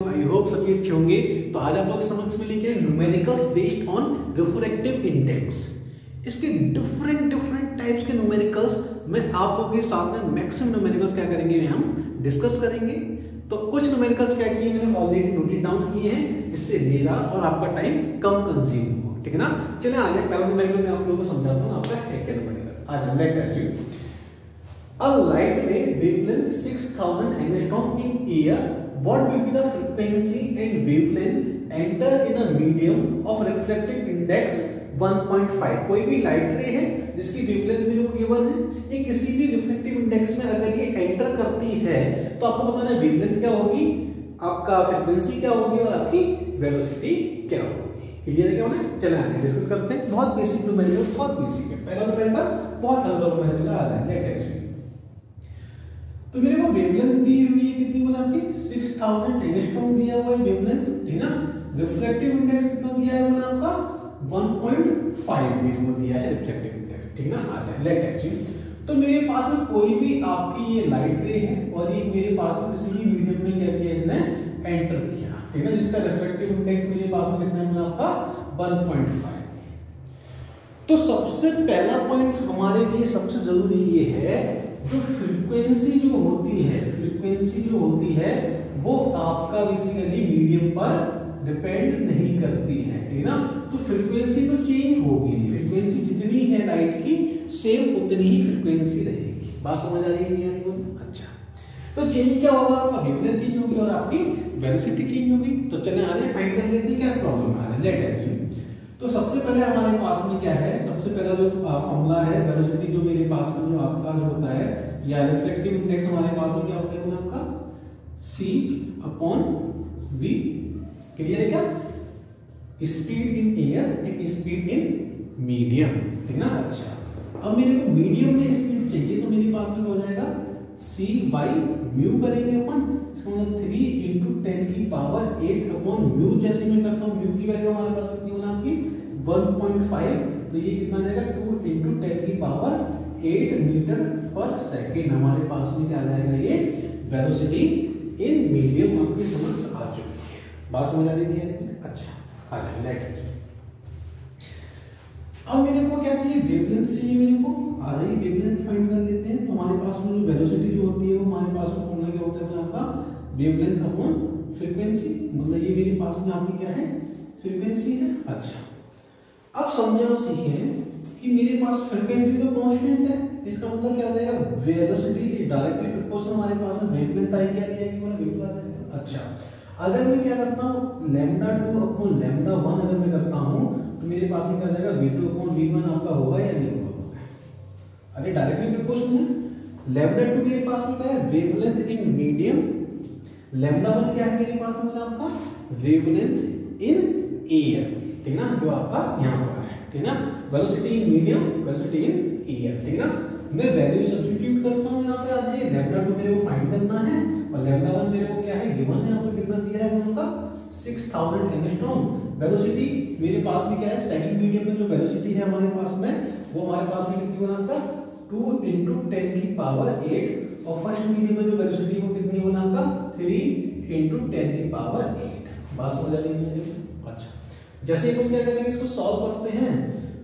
I hope सभी अच्छे होंगे। तो आज आप लोग समझ में लेके numericals based on refractive index. इसके डिफरेंट टाइप्स के न्यूमेरिकल्स में आप लोगों के साथ में मैक्सिमम न्यूमेरिकल्स क्या करेंगे हम डिस्कस करेंगे। तो कुछ न्यूमेरिकल्स क्या किए मैंने ऑलरेडी नोटेड डाउन किए हैं जिससे मेरा और आपका टाइम कम कंज्यूम हो, ठीक है ना। चलिए आगे पहला न्यूमेरिकल मैं आप लोगों को समझाता हूँ। आपका है क्या न्यूमेरिकल आज हम let us you a light ray wavelength 6000 angstrom in air, what will be the frequency and wavelength enter in a medium of refractive index 1.5। कोई भी लाइट रे है जिसकी वेवलेंथ मेरे को गिवन है, ये किसी भी रिफ्रैक्टिव इंडेक्स में अगर ये एंटर करती है तो आपको बताना है वेवलेंथ क्या होगी, आपका फ्रीक्वेंसी क्या होगी और आपकी वेलोसिटी क्या होगी। क्लियर है क्या होना। चले आगे डिस्कस करते हैं। बहुत बेसिक न्यूमेरिकल, बहुत बेसिक है। पहला न्यूमेरिकल बहुत हल्का न्यूमेरिकल आ रहा है। लेट अस सी। तो मेरे को वेवलेंथ दी हुई है कितनी बोला आपकी 6000 एंगस्ट्रॉम दिया हुआ है वेवलेंथ, ठीक ना। रिफ्रैक्टिव इंडेक्स कितना दिया है बोला आपका 1.5 मेरे को दिया है रिफ्रैक्टिव इंडेक्स, ठीक ना। आ जाए लेट अस सी। तो मेरे पास में कोई भी आपकी ये लाइट रे है और ये मेरे पास में किसी भी मीडियम में क्या किया इसने एंटर किया, ठीक है, जिसका रिफ्रैक्टिव इंडेक्स मेरे पास में कितना है आपका 1.5। तो सबसे पहला पॉइंट हमारे लिए सबसे जरूरी ये है जो फ्रीक्वेंसी जो होती है वो आपका बेसिकली मीडियम पर डिपेंड नहीं करती है, ठीक ना। तो फ्रीक्वेंसी तो चेंज होगी, फ्रीक्वेंसी जितनी है लाइट की सेम उतनी ही फ्रीक्वेंसी रहेगी। बात समझ आ रही है यानी को। अच्छा, तो चेंज क्या होगा, आपका वेवलेंथ चेंज होगी और आपकी वेलोसिटी चेंज होगी। तो चले आगे फाइंड कर लेते हैं क्या प्रॉब्लम आ रहा है। लेट अस सी। तो सबसे पहले हमारे पास में क्या है, सबसे पहला जो फॉर्मूला है वेलोसिटी जो मेरे पास में जो आपका जो होता है या रिफ्रैक्टिव इंडेक्स हमारे पास में क्या होता है आपका c/v। क्लियर है क्या। Speed in air and speed in medium, ठीक ना। अच्छा, अब मेरे को मीडियम में स्पीड चाहिए तो मेरे पास में हो जाएगा c/म्यू करेंगे अपन। इसका मतलब 3 × 10⁸ जैसे मैं करता हूँ म्यू की वैल्यू हमारे पास कितनी होना आपकी 1.5। तो ये कितना जाएगा 2 × 10⁸ मीटर पर सेकेंड हमारे पास में क्या आ जाएगा ये वेलोसिटी इन मीडियम आपकी समझ आ चुकी है। बात समझ आ रही है। अच्छा आ जाए लेट अस। अब मेरे को क्या चाहिए वेवलेंथ चाहिए मेरे को। आ जाइए वेवलेंथ फाइंड कर लेते हैं। तो हमारे पास में जो वेलोसिटी जो होती है वो हमारे पास में फॉर्मूला क्या होता है आपका वेवलेंथ अपॉन फ्रीक्वेंसी। मतलब ये मेरे पास में आपकी क्या है फ्रीक्वेंसी है। अच्छा, अब समझे और सीखे कि मेरे पास फ्रीक्वेंसी तो कांस्टेंट है, इसका मतलब क्या हो जाएगा वेलोसिटी डायरेक्टली प्रोपोर्शनल हमारे पास में वेवलेंथ आई क्या जाएगी बोला वेव आ जाएगा। अच्छा, अगर मैं क्या करता हूं λ2/λ1 अगर मैं करता हूं तो मेरे पास में क्या जाएगा v2/v1 आपका होगा या नहीं होगा। अरे डायरेक्टली प्रोपोर्शनल है। λ2 मेरे पास में क्या है वेवलेंथ इन मीडियम, λ1 क्या है मेरे पास में आपका वेवलेंथ इन एयर, ठीक ना, जो आपका यहां पर है, ठीक ना। Velocity in medium, velocity in air, ठीक ना। मैं वैल्यू सब्स्टिट्यूट करता हूं यहां पे। आ जाइए λ2 मेरे को फाइंड करना है और λ1 मेरे को क्या है गिवन है, आपको कितना दिया है उनका 6000 एंगस्ट्रॉम। वेलोसिटी मेरे पास में क्या है सेकंड मीडियम में जो वेलोसिटी है हमारे पास में वो हमारे पास में कितनी बना था 2 × 10⁸ और फर्स्ट मीडियम में जो वेलोसिटी वो कितनी बना था 3 × 10⁸। बात समझ आ रही है। अच्छा, जैसे हम क्या करेंगे इसको सॉल्व करते हैं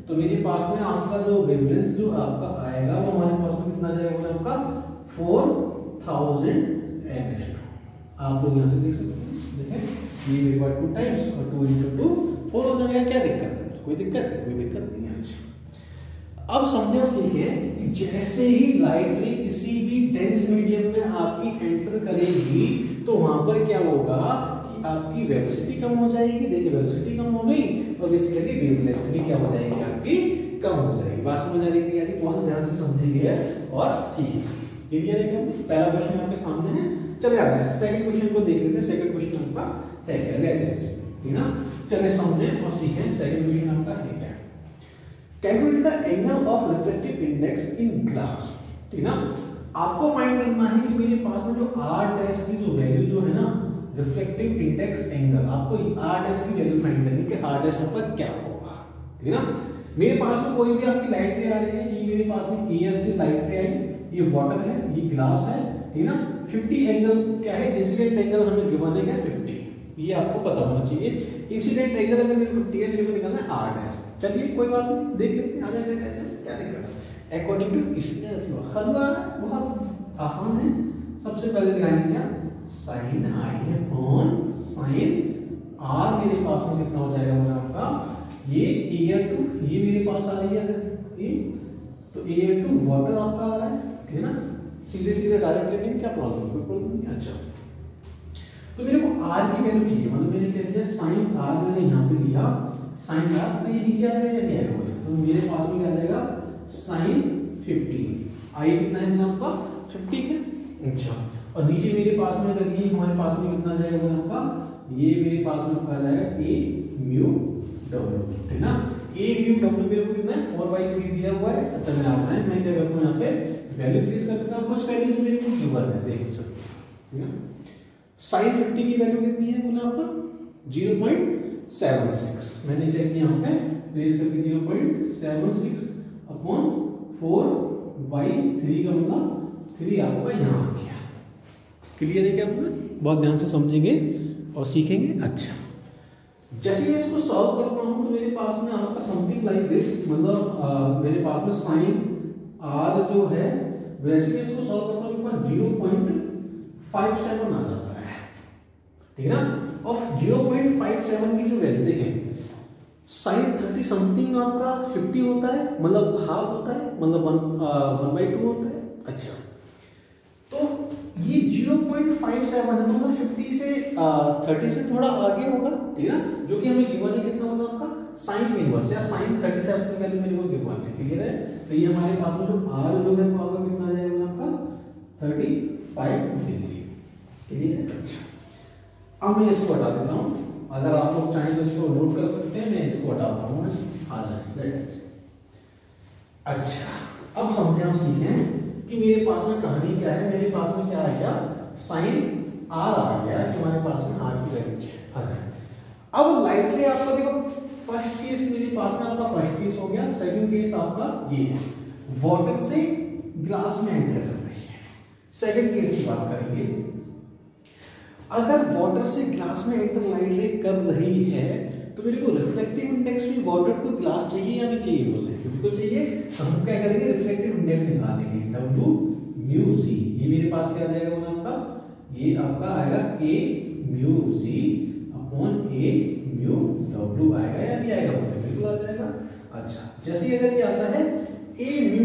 तो मेरे पास में आपका जो वेवलेंथ जो आपका आएगा वो हमारे पास में कितना जाएगा आपका 4000 एंगस्ट्रॉम। आप लोग यहां से देख सकते हैं, देखें ये मेरे पास 2 टाइम्स और 2 × 2 4 हो जाएगा। क्या दिक्कत है, कोई दिक्कत नहीं है। अच्छा, अब समझे और सीखे कि जैसे ही लाइट रे किसी भी डेंस मीडियम में आपकी एंटर करेगी तो वहां पर क्या होगा कि आपकी वेलोसिटी कम हो जाएगी। देखिए वेलोसिटी कम हो गई और बेसिकली वेवलेंथ भी क्या हो जाएगी आपकी कम हो जाएगी। बात समझ आ रही है यानी बहुत ध्यान से समझिए और सीखिए। क्लियर है क्या। पहला क्वेश्चन आपके सामने है। चले आगे सेकंड क्वेश्चन को देख लेते हैं। सेकंड क्वेश्चन आपका है क्या लेट अस सी, ठीक ना। चलिए समझे और सीखें। सेकंड क्वेश्चन आपका है क्या calculate the angle of refractive index in glass, ठीक ना। आपको फाइंड करना है कि मेरे पास में जो r' की जो वैल्यू जो है ना रिफ्रैक्टिव इंडेक्स एंगल, आपको r' की वैल्यू फाइंड करनी है कि r' आपका क्या होगा, ठीक है ना। मेरे पास में कोई भी आपकी लाइट रे आ रही है, ये मेरे पास में एयर से लाइट रे आई, ये वाटर है, ये ग्लास है, ठीक है ना। 50 एंगल क्या है इंसिडेंट एंगल हमें गिवन है क्या 50, ये आपको पता होना चाहिए। इंसिडेंट एंगल अगर मेरे को टी मेरे को निकालना है आर डैश, चलिए कोई बात नहीं, देख लेते हैं, आ जाएगा कैसे, क्या दिक्कत है। अकॉर्डिंग टू इसने हलवा बहुत आसान है। सबसे पहले लगाएंगे क्या, sine i upon sine r, मेरे पास में कितना हो जाएगा बोला आपका, ये ईयर टू, ये मेरे पास आ रही है ये, तो ईयर टू वाटर आपका आ रहा है ना, सीधे सीधे डायरेक्ट लेंगे, क्या प्रॉब्लम, कोई प्रॉब्लम नहीं। अच्छा तो मेरे को आर की वैल्यू चाहिए, मतलब मैंने कह दिया साइन आर, मैंने यहाँ पे लिया साइन आर, तो ये नीचे आ जाएगा या नहीं आएगा, तो मेरे पास में क्या आ जाएगा साइन 50, आई कितना है आपका 50 है। अच्छा और नीचे मेरे पास में अगर ये हमारे पास में कितना आ जाएगा आपका, ये मेरे पास में आपका आ जाएगा ए म्यू डब्ल्यू, ठीक ना। ए म्यू डब्ल्यू मेरे को कितना है 4/3 दिया हुआ है। अच्छा मैं आता है, मैं क्या करता हूँ यहाँ पे वैल्यू प्लेस कर देता हूँ, कुछ वैल्यूज मेरे को गिवन है, देख सकते ठीक है। साइन 50 की वैल्यू कितनी है बोला आपका 0.76, मैंने क्या किया यहाँ पे प्लेस करके 0.76 अपॉन 4/3 का मतलब 3 आपका यहाँ आ गया। क्लियर है क्या आपने, बहुत ध्यान से समझेंगे और सीखेंगे। अच्छा जैसे मैं इसको सॉल्व करता हूँ तो मेरे पास में आपका समथिंग लाइक दिस, मतलब मेरे पास में साइन आर जो है, वैसे मैं इसको सॉल्व करता हूँ, मेरे पास 0.57 आ जाता है, ठीक है ना। और 0.57 की जो वैल्यू देखें, साइन 30 समथिंग आपका 50 होता है, मतलब हाफ होता है, मतलब 1/2 होता है। अच्छा तो ये 0.57 है, तो मतलब 50 से 30 से थोड़ा आगे होगा, ठीक है ना, जो कि हमें गिवन है कितना होगा आपका साइन इनवर्स या साइन 37 की वैल्यू मेरे को गिवन है, क्लियर है। तो ये हमारे पास में जो आर जो है वो आपका कितना आ जाएगा आपका 35 डिग्री, क्लियर है। अच्छा अब मैं इसको हटा देता हूँ, अगर आप लोग चाहें तो इसको नोट कर सकते हैं, मैं इसको हटाता हूँ, आ जाए। अच्छा अब समझे, हम सीखें कि मेरे पास में कहानी क्या है, मेरे पास में क्या आ गया साइन आर आ गया, कि हमारे पास में आर की वैल्यू क्या है। अब लाइटली आपका देखो, फर्स्ट केस मेरे पास में आपका फर्स्ट केस हो गया, सेकंड केस आपका ये है, वाटर से ग्लास में एंटर कर रही है। सेकंड केस की बात करेंगे, अगर वाटर से ग्लास में एंटर लाइट रे कर रही है तो मेरे को रिफ्लेक्टिव इंडेक्स भी वाटर टू ग्लास चाहिए या नहीं चाहिए, बोल रहे बिल्कुल चाहिए। तो हम क्या करेंगे, रिफ्लेक्टिव इंडेक्स निकालेंगे, W म्यू जी, ये मेरे पास क्या आ जाएगा बोला आपका, ये आपका आएगा A mu g upon A mu W, आएगा या नहीं आएगा, बिल्कुल आ जाएगा। अच्छा जैसे ही अगर ये आता है A म्यू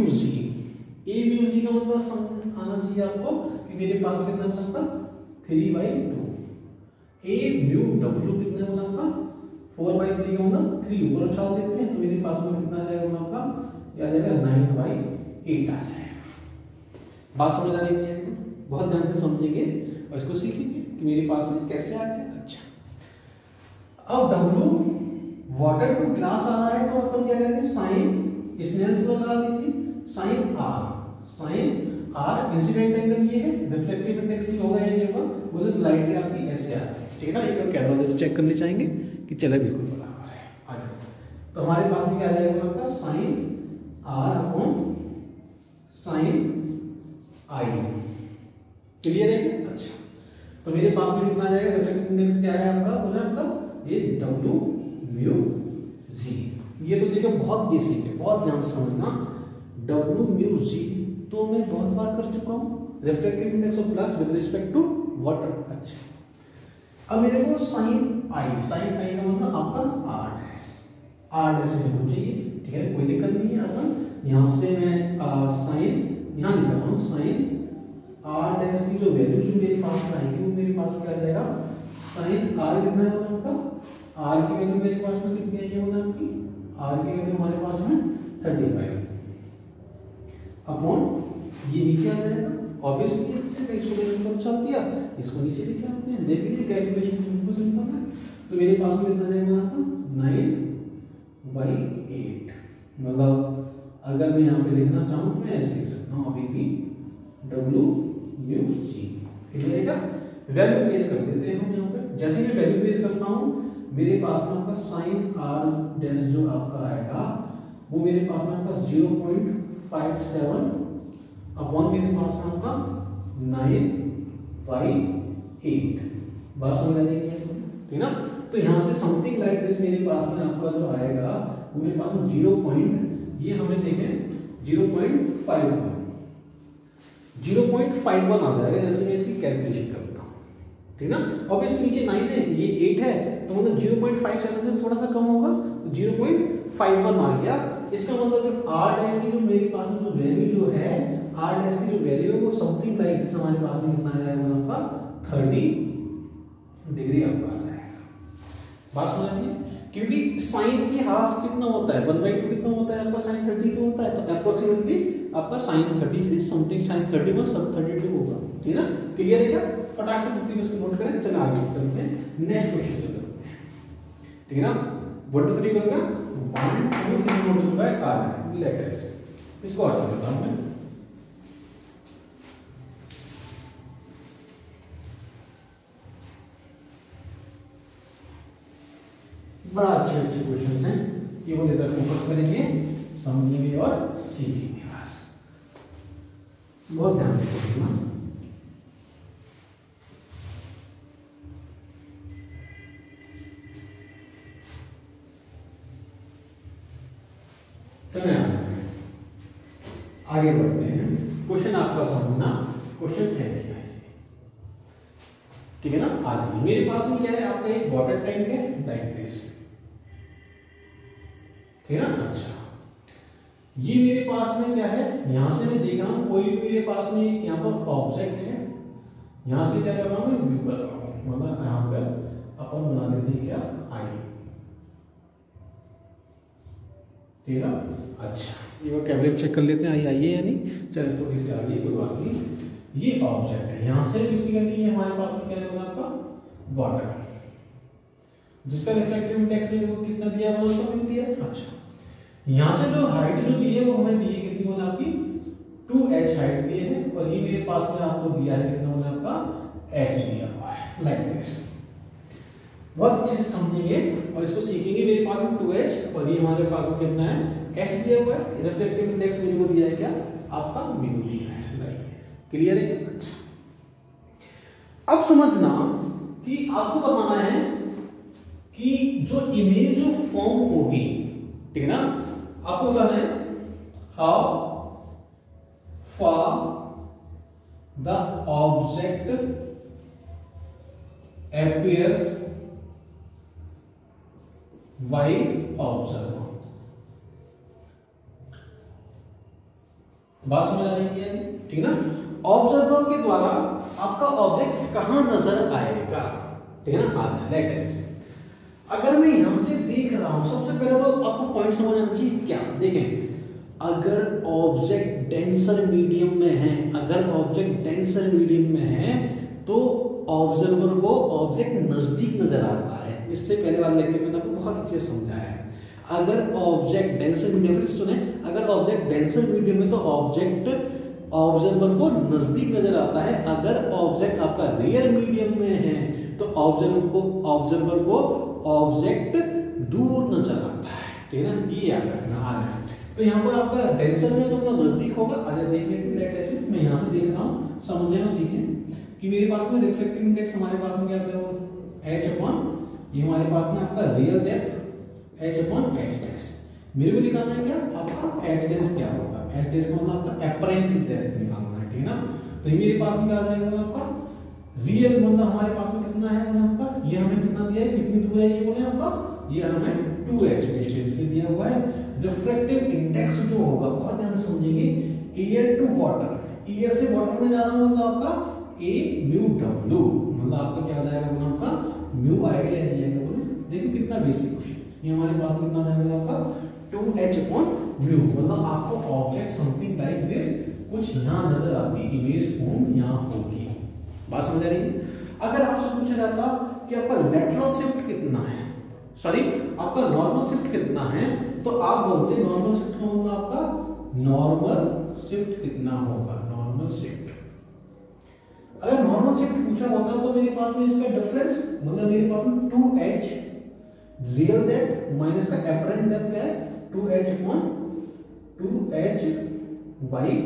जी का मतलब आना चाहिए आपको कि मेरे पास कितना बोला आपका 3/2, A म्यू W कितना बोला आपका 4/3 का मतलब 3 ऊपर उछाल देते हैं, तो मेरे पास में कितना आ जाएगा बोला आपका, ये आ जाएगा 9/8 आ जाएगा। बात समझ आ रही है, बहुत ध्यान से समझेंगे और इसको सीखेंगे कि मेरे पास में कैसे आ गया। अच्छा अब W वाटर टू ग्लास आ रहा है, तो अपन क्या करेंगे, साइन स्नेल्स लॉ लगा दीजिए, साइन आर इंसिडेंट एंगल ये है, रिफ्लेक्टिव इंडेक्स होगा या नहीं होगा, बोले तो लाइट रे आपकी ऐसे आ रही है, ठीक है ना। एक बार कैमरा जरूर चेक करने चाहेंगे कि चला बिल्कुल बराबर है। आगे तो हमारे पास में क्या आ जाएगा आपका sine r upon sine i, clear है। अच्छा तो मेरे पास में कितना आ जाएगा, रिफ्लेक्टिव इंडेक्स क्या है आपका, बोले आपका ये W म्यू जी, ये तो देखो बहुत बेसिक है, बहुत ध्यान से समझना। W म्यू जी तो मैं बहुत बार कर चुका हूँ, reflective index of glass with respect to water. अच्छा अब मेरे को साइन आई का मतलब आपका आर डैश मेरे को चाहिए, ठीक है, कोई दिक्कत नहीं है। अपन यहाँ से मैं साइन यहाँ लिख रहा हूँ, साइन आर डैश की जो वैल्यू जो मेरे पास में आएगी वो मेरे पास क्या आ जाएगा, साइन आर कितना है आपका, आर की वैल्यू मेरे पास में कितनी आई है बोला आपकी, आर की वैल्यू हमारे पास में 35 अपॉन ये नीचे आ जाएगा, ऑब्वियसली इसको ऊपर चल दिया, इसको नीचे लेके आते हैं, देख लीजिए कैलकुलेशन बिल्कुल सिंपल है। तो मेरे पास में कितना जाएगा आपका 9/8, मतलब अगर मैं यहाँ पे लिखना चाहूँ तो मैं ऐसे लिख सकता हूँ, अभी भी W म्यू जी, ठीक है। वैल्यू प्लेस कर देते हैं हम यहाँ पे, जैसे मैं वैल्यू प्लेस करता हूँ मेरे पास में आपका साइन आर डैश जो आपका आएगा वो मेरे पास में आपका 0.57 अपॉन मेरे पास में आपका 9/8, बात समझ आ जाएगी। ठीक ना। तो यहाँ से समथिंग लाइक दिस मेरे पास में आपका जो आएगा वो मेरे पास में 0. ये हमें देखें 0.51 0.51 आ जाएगा जैसे मैं इसकी कैलकुलेशन करता हूँ, ठीक ना। अब इस नीचे 9 है, ये 8 है, तो मतलब 0.57 से थोड़ा सा कम होगा, 0.51 आ गया। इसका मतलब जो r डैश की जो मेरे पास में जो वैल्यू जो है, r डैश की जो वैल्यू है वो समथिंग लाइक दिस हमारे पास में कितना आ जाएगा आपका 30 डिग्री आपका आ जाएगा। बात समझ आती है, क्योंकि साइन की हाफ कितना होता है 1/2 कितना होता है आपका साइन 30 तो होता है, तो अप्रोक्सीमेटली आपका साइन 30 से समथिंग साइन 31 सब 32 होगा, ठीक है ना। क्लियर है क्या? फटाक से पूर्ति में इसको नोट करें। चलो आगे चलते हैं, नेक्स्ट क्वेश्चन चलते हैं, ठीक है ना। 1 2 3 करूंगा, 1 2 3 नोट हो चुका है, आ रहा है लेटर्स। इसको और कर देता हूं मैं। बड़ा अच्छे क्वेश्चन हैं, ये वो लेकर फोकस करेंगे, समझेंगे और सीखेंगे, बस बहुत ध्यान से ना। चलिए आगे बढ़ते हैं। क्वेश्चन आपका समझना, क्वेश्चन है क्या है, ठीक है ना। आज मेरे पास में क्या है, आपका एक वाटर टैंक है लाइक दिस, ठीक है ना। अच्छा, ये मेरे पास में क्या है, यहां से मैं देख रहा हूं कोई भी मेरे पास में यहाँ पर ऑब्जेक्ट है, यहां से क्या कर रहा हूं मैं व्यू कर रहा हूं, मतलब यहां पर अपन बना देते हैं क्या आई, ठीक है ना। अच्छा, ये वो कैमरे चेक कर लेते हैं आई आई है या नहीं। चलिए थोड़ी सी आगे, कोई बात नहीं। ये ऑब्जेक्ट है, यहां से बेसिकली हमारे पास में क्या है आपका वाटर, जिसका रिफ्लेक्टिव इंडेक्स है वो कितना दिया है, उसको भी दिया है। अच्छा, यहां से जो हाइट जो दी है वो हमें दी है कितनी, मतलब आपकी 2h हाइट दी है, और ये मेरे पास में आपको दिया है कितना, मतलब आपका h दिया हुआ है लाइक दिस। बहुत अच्छे से समझेंगे और इसको सीखेंगे। मेरे पास में 2h और ये हमारे पास में कितना है h दिया हुआ है, रिफ्लेक्टिव इंडेक्स मेरे को दिया है क्या आपका म्यू दिया है लाइक। क्लियर है? अच्छा, अब समझना कि आपको बताना है कि जो इमेज जो फॉर्म होगी, ठीक है ना, आपको बताना है how far the object appears by observer। बात समझ आ रही है, ठीक है ना। ऑब्जर्वर के द्वारा आपका ऑब्जेक्ट कहां नजर आएगा, ठीक है ना। आज लेट अगर मैं यहां से देख रहा हूं, सबसे पहले तो आपको पॉइंट समझ आना चाहिए क्या, देखें अगर ऑब्जेक्ट डेंसर मीडियम में है, अगर ऑब्जेक्ट डेंसर मीडियम में है तो ऑब्जर्वर को ऑब्जेक्ट नजदीक नजर आता है। इससे पहले वाले लेक्चर में आपको बहुत अच्छे से समझाया है। अगर ऑब्जेक्ट डेंसर मीडियम, सुने, अगर ऑब्जेक्ट डेंसर मीडियम में तो ऑब्जेक्ट ऑब्जर्वर को नजदीक नजर आता है, अगर ऑब्जेक्ट आपका रेयर मीडियम में है तो ऑब्जर्वर को ऑब्जेक्ट दूर नजर आता है, ठीक है ना। ये याद रखना आ रहा है। तो यहाँ पर आपका डेंसर में तो मतलब नजदीक होगा। आजा देख लेते हैं, मैं यहाँ से देख रहा हूँ, समझे और सीखें कि मेरे पास में रिफ्लेक्टिव इंडेक्स हमारे पास में क्या है h अपॉन, ये हमारे पास में आपका real depth h upon h dash. मेरे को निकालना है क्या आपका h डैश क्या होगा, h डैश का मतलब आपका एपरेंट डेप्थ निकालना है, ठीक है ना। तो ये मेरे पास में क्या आ जाएगा आपका रियल, मतलब हमारे पास में कितना है आपका, ये हमें कितना दिया है, कितनी दूर है ये बोले आपका, ये हमें 2h डिस्टेंस पे दिया हुआ है। रिफ्लेक्टिव इंडेक्स जो होगा, बहुत ध्यान से समझेंगे, एयर टू वाटर, एयर से वाटर में जा रहा हूं मतलब आपका a म्यू w, मतलब आपका क्या आ जाएगा, मतलब आपका म्यू आएगा या नहीं आएगा बोले। देखो कितना बेसिक क्वेश्चन, ये हमारे पास कितना आएगा आपका 2h अपॉन म्यू, मतलब आपको ऑब्जेक्ट समथिंग लाइक दिस कुछ यहां नजर आती, इमेज फॉर्म यहां होगी। बात समझ आ रही है। अगर आपसे पूछा जाता कि आपका लेटरल शिफ्ट कितना है, सॉरी आपका नॉर्मल शिफ्ट कितना है, तो आप बोलते नॉर्मल शिफ्ट का मतलब आपका नॉर्मल शिफ्ट कितना होगा, नॉर्मल शिफ्ट। अगर नॉर्मल शिफ्ट पूछा होता तो मेरे पास में इसका डिफरेंस, मतलब मेरे पास में 2h रियल डेप्थ माइनस का एपरेंट डेप्थ क्या है 2h upon 2h by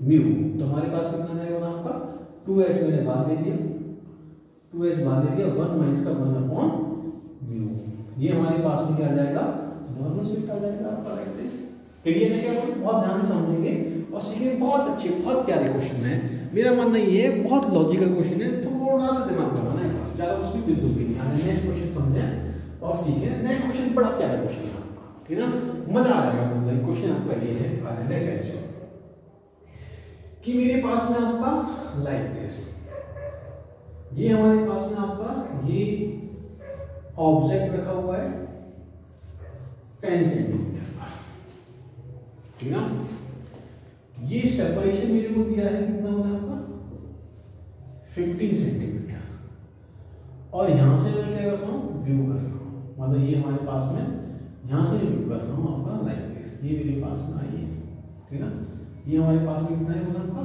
mu, तो हमारे पास कितना जाएगा आपका 2h मैंने बाहर ले लिया, 2h बाहर ले लिया, 1 माइनस का 1 अपॉन ये हमारे पास में क्या आ जाएगा, नॉर्मल शिफ्ट आ जाएगा आपका लाइक दिस। क्लियर है क्या? बहुत ध्यान से समझेंगे और सीखेंगे। बहुत अच्छे बहुत प्यारे क्वेश्चन है, मेरा मानना ये है बहुत लॉजिकल क्वेश्चन है, थोड़ा सा दिमाग लगाना है बस, ज़्यादा मुश्किल बिल्कुल भी नहीं। आगे नेक्स्ट क्वेश्चन समझें और सीखें। नेक्स्ट क्वेश्चन बड़ा प्यारा क्वेश्चन है आपका, ठीक है ना, मजा आ जाएगा। मतलब क्वेश्चन आपका ये है कि मेरे पास में आपका लाइक दिस, ये हमारे पास में आपका ये ऑब्जेक्ट रखा हुआ है 10 सेंटीमीटर का, ठीक है ना। ये सेपरेशन मेरे को दिया है कितना होगा आपका 15 सेंटीमीटर, और यहां से मैं क्या कर रहा हूं, व्यू कर रहा हूं, मतलब ये हमारे पास में यहां से व्यू कर रहा हूं आपका लाइक दिस, ये मेरे पास में आई है, ठीक है ना। ये हमारे पास में कितना है बोला आपका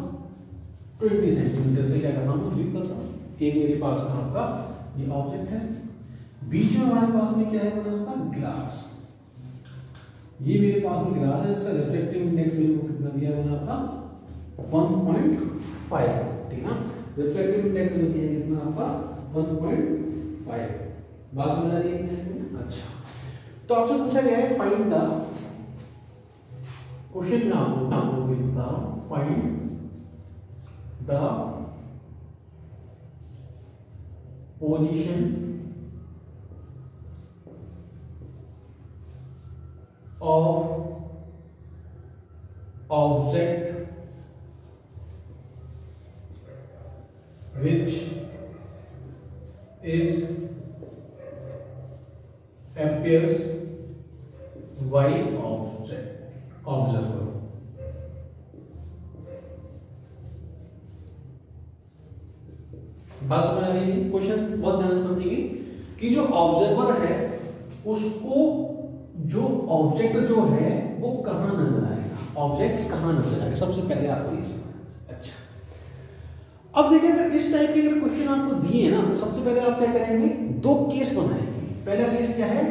20 सेंटीमीटर से क्या कर रहा हूं, व्यू कर रहा हूं। एक मेरे पास में आपका ये ऑब्जेक्ट है, बीच में हमारे पास में क्या है बोला आपका ग्लास, ये मेरे पास में ग्लास है, इसका रिफ्लेक्टिव इंडेक्स मेरे को कितना दिया है आपका 1.5, ठीक है। रिफ्लेक्टिव इंडेक्स में दिया है कितना आपका 1.5, बात समझ आ रही है? अच्छा, तो आपसे पूछा गया है फाइंड द, क्वेश्चन में आपको बता रहा हूं, find the position of object which is appears by observer। बस समझ आ रही है? क्वेश्चन बहुत ध्यान से समझिए कि जो ऑब्जर्वर है उसको जो ऑब्जेक्ट जो है वो कहां नजर आएगा, ऑब्जेक्ट कहां नजर आएगा, सबसे पहले आपको ये समझना। अच्छा, अब देखिए अगर इस टाइप के क्वेश्चन आपको दिए हैं ना, तो सबसे पहले आप क्या करेंगे, दो केस बनाएंगे। पहला केस क्या है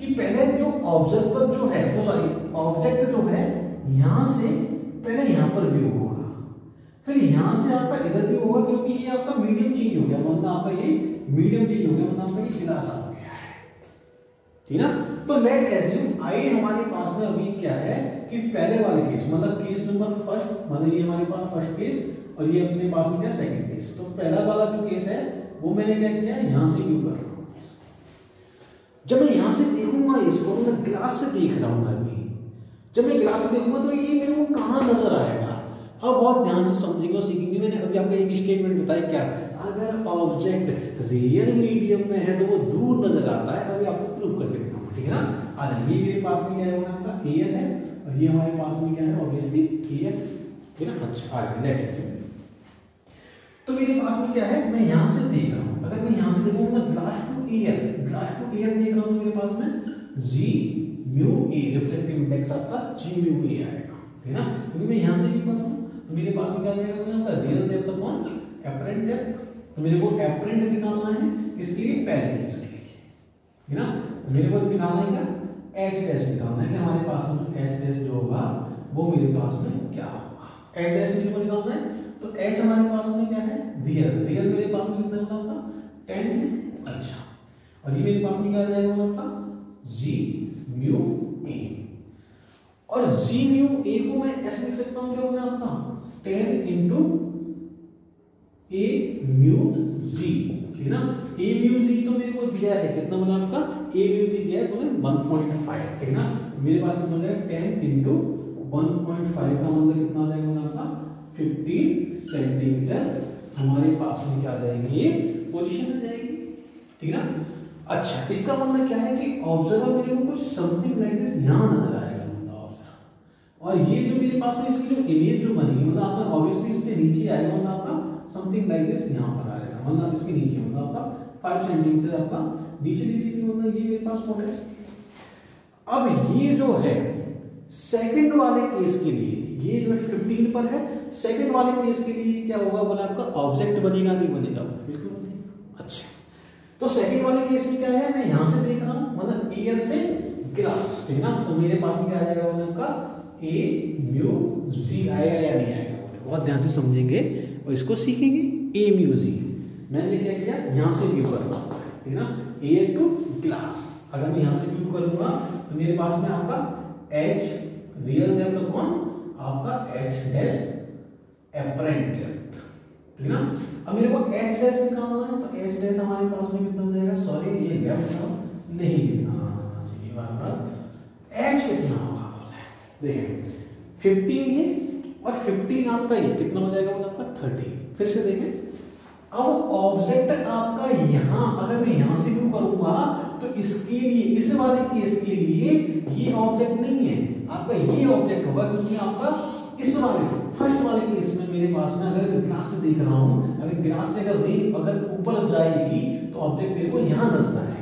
कि पहले जो ऑब्जर्वर जो है वो सॉरी ऑब्जेक्ट जो है यहां से पहले यहां पर व्यू होगा, फिर यहां से आपका इधर व्यू होगा, क्योंकि ये आपका मीडियम चेंज हो गया, मतलब आपका ये मीडियम चेंज हो गया, मतलब आपका ये गिलास आ गया है, ठीक है ना। तो लेट एज्यूम आई हमारे पास में अभी क्या है कि पहले वाले केस मतलब केस नंबर फर्स्ट, मतलब ये हमारे पास फर्स्ट केस और ये अपने पास में क्या सेकंड केस। तो पहला वाला जो केस है वो मैंने क्या किया, यहां से व्यू कर रहा हूं। जब मैं यहां से देखूंगा इसको, मैं ग्लास से देख रहा हूं अभी, जब मैं ग्लास से देखूंगा तो ये मेरे को कहां नजर आएगा। अब बहुत ध्यान से समझेंगे और सीखेंगे। मैंने अभी आपको एक स्टेटमेंट बताया, क्या अगर ऑब्जेक्ट रियल मीडियम में है तो वो दूर नजर आता है, अभी आपको प्रूव कर देता हूं, ठीक है ना। ये मेरे पास में क्या है आपका एयर है और ये हमारे पास में क्या है ऑब्वियसली एयर, ठीक है ना। अच्छा, तो मेरे पास में क्या है, मैं यहां से देख रहा हूं, अगर मैं यहां से देखूंगा ग्लास टू एयर देख रहा हूं तो मेरे पास में G mu A reflective index आपका जी म्यू ए आएगा, ठीक है ना, क्योंकि मैं यहां से भी पता हूं। तो मेरे पास में क्या जाएगा आपका real depth upon apparent depth, तो मेरे को एपरेंट निकालना है किसके लिए, पहले केस के लिए, ठीक है ना। मेरे को निकालना है एच डैश निकालना है कि हमारे पास में एच डैश जो होगा वो मेरे पास में क्या होगा, एच डैश मेरे को निकालना है। तो एच हमारे पास में क्या है, रियल मेरे पास में कितना होगा 10। अच्छा, और ये मेरे पास में क्या आ जाएगा आपका जी म्यू ए, और जी म्यू ए को मैं ऐसे लिख सकता हूं क्या होगा आपका 10 इंटू ए म्यू जी, ठीक है ना। ए म्यू जी तो मेरे को दिया है कितना, बोला आपका ए म्यू जी दिया है बोले 1.5, ठीक है ना। मेरे पास कितना हो जाएगा 10 इंटू 1.5 का मतलब कितना हो जाएगा आपका 15 सेंटीमीटर हमारे पास में क्या आ जाएगी, ये पोजीशन आ जाएगी, ठीक है ना। अच्छा, इसका मतलब क्या है कि ऑब्जर्वर मेरे को कुछ समथिंग लाइक दिस यहां नजर आएगा, मतलब ऑब्जर्वर, और ये जो मेरे पास में इसकी जो इमेज जो बनेगी मतलब आपका ऑब्वियसली इसके नीचे आएगा, मतलब आपका समथिंग लाइक दिस यहां पर आएगा, मतलब इसके नीचे मतलब आपका 5 सेंटीमीटर आपका नीचे दी थी, मतलब ये मेरे पास पॉइंट है। अब ये जो है सेकंड वाले केस के लिए, ये जो 15 पर है, सेकंड वाले केस के लिए क्या होगा बोला आपका ऑब्जेक्ट बनेगा नहीं बनेगा, बिल्कुल बनेगा। अच्छा, तो सेकंड वाले केस में क्या है, मैं यहां से देख रहा हूं मतलब एयर से ग्लास, ठीक है ना। तो मेरे पास में क्या आ जाएगा बोला आपका ए म्यू जी आएगा या नहीं आएगा, बहुत ध्यान से समझेंगे और इसको सीखेंगे। ए म्यू जी मैंने क्या किया, यहां से व्यू कर रहा हूं, ठीक है ना, एयर टू ग्लास। अगर मैं यहाँ से व्यू करूंगा तो मेरे पास में आपका एच रियल डेप्थ अपॉन आपका एच डैश एपरेंट डेप्थ, ठीक है ना। अब मेरे को एच डैश निकालना है तो एच डैश हमारे पास में कितना हो जाएगा, सॉरी ये लेफ्ट नहीं लिखना चाहिए बार एच कितना होगा देखिए 15 ये और 15 आपका ये कितना हो जाएगा वो आपका 30। फिर से देखें, अब ऑब्जेक्ट आपका यहाँ अगर मैं यहाँ से व्यू करूंगा तो इसके लिए इस वाले केस के लिए ये ऑब्जेक्ट नहीं है आपका, ये ऑब्जेक्ट होगा क्योंकि आपका इस वाले फर्स्ट वाले केस में मेरे पास में अगर ग्लास से देख रहा हूं, अगर ग्लास से अगर ऊपर जाएगी तो ऑब्जेक्ट मेरे को यहाँ नजर आएगा।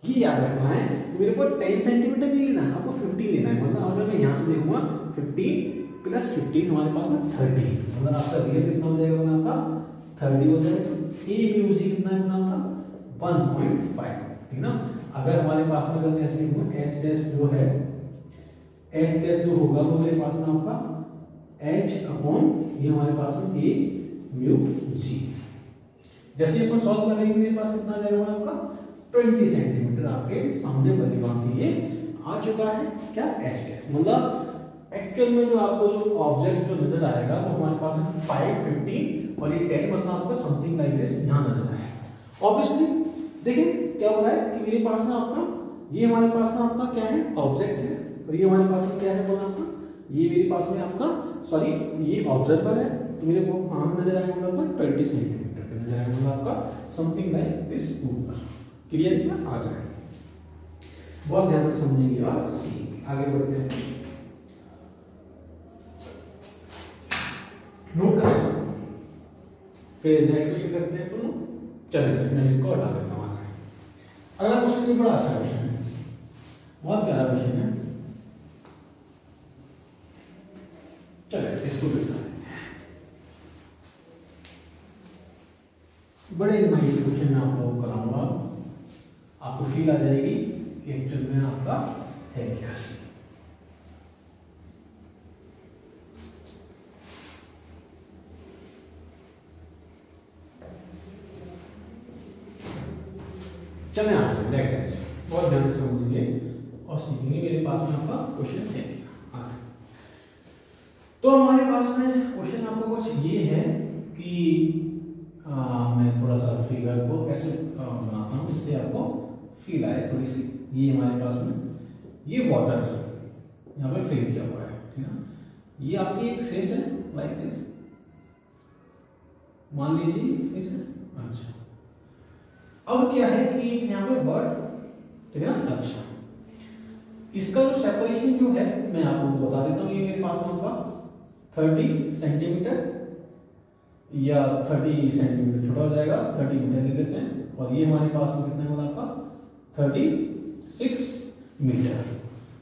ये याद रखना है, मेरे को 10 सेंटीमीटर नहीं लेना है, आपको 15 लेना है। मतलब अगर मैं यहाँ से देखूंगा 15 प्लस 15 हमारे पास में 30, मतलब आपका रियल कितना हो जाएगा आपका 30 हो जाएगा। ए म्यूजिक कितना है आपका 1.5, ठीक ना। अगर हमारे पास में अगर ऐसे लिखूंगा एच डैश जो है, एच डैश जो होगा वो मेरे पास में आपका एच अपॉन ये हमारे पास में ए म्यू जी। जैसे अपन सॉल्व करेंगे मेरे पास कितना आ जाएगा आपका 20 सेंटीमीटर आपके सामने बनी बात ये आ चुका है क्या एच डैश। मतलब एक्चुअल में जो आपको जो ऑब्जेक्ट जो नजर आएगा वो हमारे पास 5, 15 और ये 10 मतलब आपको समथिंग लाइक दिस यहाँ नजर आएगा। ऑब्वियसली देखिए क्या हो रहा है कि मेरे पास में आपका ये हमारे पास में आपका क्या है ऑब्जेक्ट है और ये हमारे पास में क्या है बोला आपका, ये मेरे पास में आपका सॉरी ये ऑब्जर्वर है, तो मेरे को कहाँ नजर आएगा आपका 20 सेंटीमीटर पे नजर आएगा आपका समथिंग लाइक दिस ऊपर। क्लियर किया आ जाए, बहुत ध्यान से समझेंगे और आगे बढ़ते हैं। नोट करें फिर नेक्स्ट क्वेश्चन करते हैं। तो चलिए फिर मैं इसको हटा देता हूँ। अगला क्वेश्चन भी बड़ा अच्छा क्वेश्चन है, बहुत प्यारा क्वेश्चन है। चलिए इसको भी बता देते हैं। बड़े नाइस क्वेश्चन मैं आप लोगों को कराऊंगा, आपको फील आ जाएगी कि एक्चुअल में आपका है क्या। चले आप बहुत ध्यान से समझिए और सीखेंगे। मेरे पास में आपका क्वेश्चन है। तो हमारे पास में क्वेश्चन आपका कुछ ये है कि मैं थोड़ा सा फिगर को ऐसे बनाता हूँ जिससे आपको फील आए थोड़ी सी। ये हमारे पास में ये वाटर यहाँ पे फिल किया हुआ है, ठीक है। ये आपकी एक फेस है लाइक दिस, मान लीजिए फेस है। अच्छा अब क्या है कि यहाँ पे बर्ड, ठीक है ना। अच्छा इसका जो सेपरेशन जो है मैं आपको बता देता हूँ। ये मेरे पास में आपका 30 सेंटीमीटर या 30 सेंटीमीटर छोटा हो जाएगा, 30 मीटर ले लेते हैं। और ये हमारे पास में कितना है आपका 36 मीटर,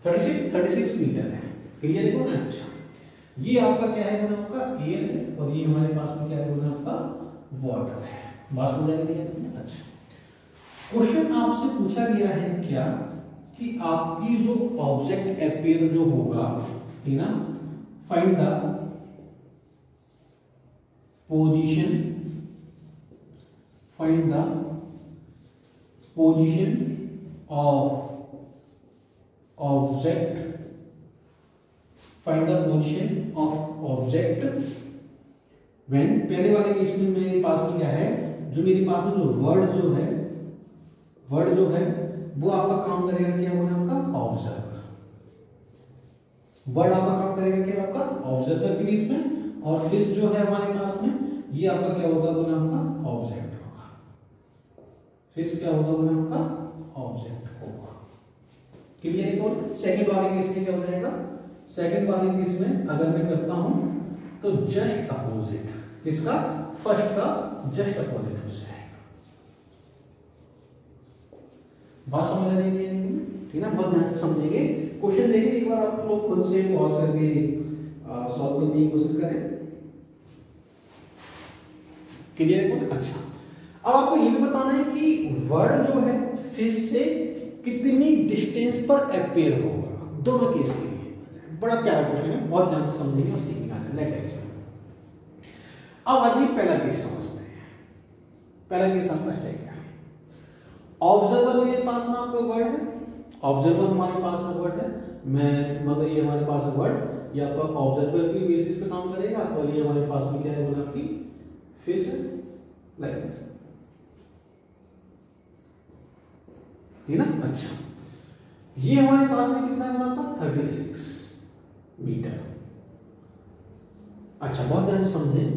36 मीटर है। क्लियर है ना। अच्छा ये आपका क्या है बोला आपका एयर है और ये हमारे पास में क्या है बोला आपका वाटर है। बात समझ आ गई है। अच्छा क्वेश्चन आपसे पूछा गया है क्या कि आपकी जो ऑब्जेक्ट अपीयर जो होगा, ठीक ना, find the position of object, find the position of object when. पहले वाले केस में मेरे पास में क्या है, जो मेरे पास में जो वर्ड जो है वो आपका काम करेगा क्या बोला आपका ऑब्जर्वर। वर्ड आपका काम करेगा क्या आपका ऑब्जर्वर के केस में, और फिश जो है हमारे पास में ये आपका क्या होगा बोला आपका ऑब्जेक्ट होगा। फिश क्या होगा बोला आपका ऑब्जेक्ट होगा। क्लियर है कौन। सेकंड वाले केस में क्या हो जाएगा, सेकंड वाले केस में अगर मैं करता हूं तो जस्ट अपोजिट, इसका फर्स्ट का जस्ट अपोजिट हो जाएगा। बात समझ आ रही है, ठीक ना। बहुत ध्यान से समझेंगे। क्वेश्चन देखिए एक बार आप लोग खुद से पॉज करके सॉल्व करने की कोशिश करें। क्लियर है। अच्छा अब आपको ये भी बताना है कि वर्ड जो है फिश से कितनी डिस्टेंस पर अपीयर होगा, दोनों केस के लिए। बड़ा प्यारा क्वेश्चन है, बहुत ध्यान से समझेंगे और सीखेंगे। नेक्स्ट अब आइए पहला केस समझते हैं। पहला केस आपका है क्या, ऑब्जर्वर मेरे पास में आपका वर्ड है, ऑब्जर्वर हमारे पास में वर्ड है, मैं मतलब ये हमारे पास है वर्ड, ये आपका ऑब्जर्वर की बेसिस पे काम करेगा, और ये हमारे पास में क्या है बोला आपकी फिश लाइक दिस, ठीक ना। अच्छा, ये हमारे पास में कितना है आपका 36 मीटर। अच्छा, बहुत ध्यान से समझें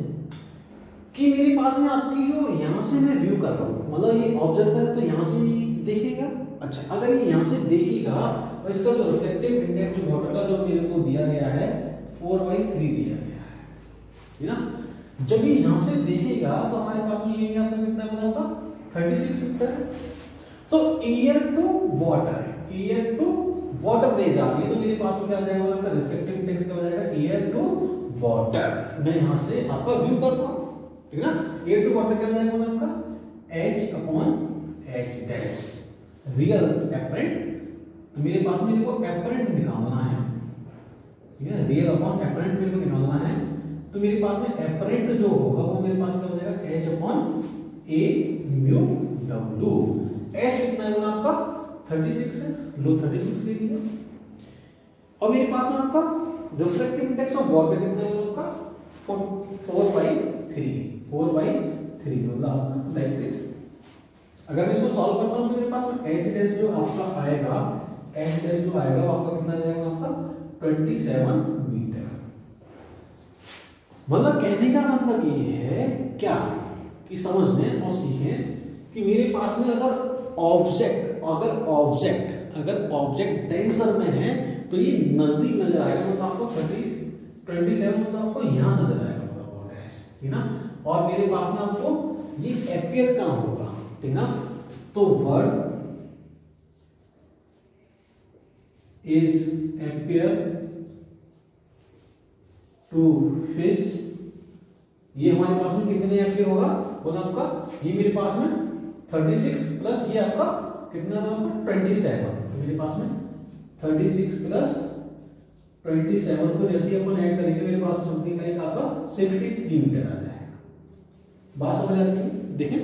कि मेरे पास में आपकी जो यहां से मैं व्यू कर रहा हूं, मतलब ये ऑब्जर्वर है तो यहां से देखेगा। अच्छा, अगर ये यहां से देखेगा और इसका जो रिफ्लेक्टिव इंडेक्स जो वाटर का जो मेरे को दिया गया है 4/3 दिया गया है, ठीक ना। जब ये यहां से देखेगा तो हमारे पास में ये आपका कितना बनेगा 36 मीटर है। तो एयर टू वाटर है, एयर टू वाटर रेज आ रही है, तो मेरे पास में क्या आ जाएगा आपका रिफ्लेक्टिव इंडेक्स क्या हो जाएगा एयर टू वाटर। मैं यहां से आपका व्यू कर रहा हूं, ठीक है ना। एयर टू वाटर क्या हो जाएगा आपका H/H डैश रियल एपरेंट। तो मेरे पास में को एपरेंट निकालना है, ठीक है, रियल अपॉन एपरेंट मेरे को निकालना है। तो मेरे पास में एपरेंट जो होगा वो मेरे पास क्या हो जाएगा H/A म्यू W। H कितना है बोला आपका 36 है, लो 36 ले लीजिए। और मेरे पास में आपका रिफ्लेक्टिव इंडेक्स ऑफ वाटर कितना है आपका 4/3 मतलब आपका लाइक दिस। अगर मैं इसको सॉल्व करता हूं तो मेरे पास में H डैश जो आपका आएगा, H डैश जो आएगा वो आपका कितना जाएगा आपका 27 मीटर। मतलब कहने का मतलब ये है क्या कि समझ लें और सीखें कि मेरे पास में अगर ऑब्जेक्ट डेंसर में है तो ये नजदीक नजर आएगा, मतलब आपको 27 मतलब आपको यहां नजर आएगा, मतलब डैश, ठीक ना। और मेरे पास में आपको ये एपियर कहां होगा, ठीक ना। तो word is appear to fish, ये हमारे पास में कितने एपियर होगा बोला आपका, ये मेरे पास में 36 प्लस ये आपका कितना होगा 27। तो मेरे पास में 36 प्लस 27 को जैसे अपन ऐड करेंगे मेरे पास समथिंग लाइक आपका 63 मीटर आ जाएगा। बात समझ आती है? देखें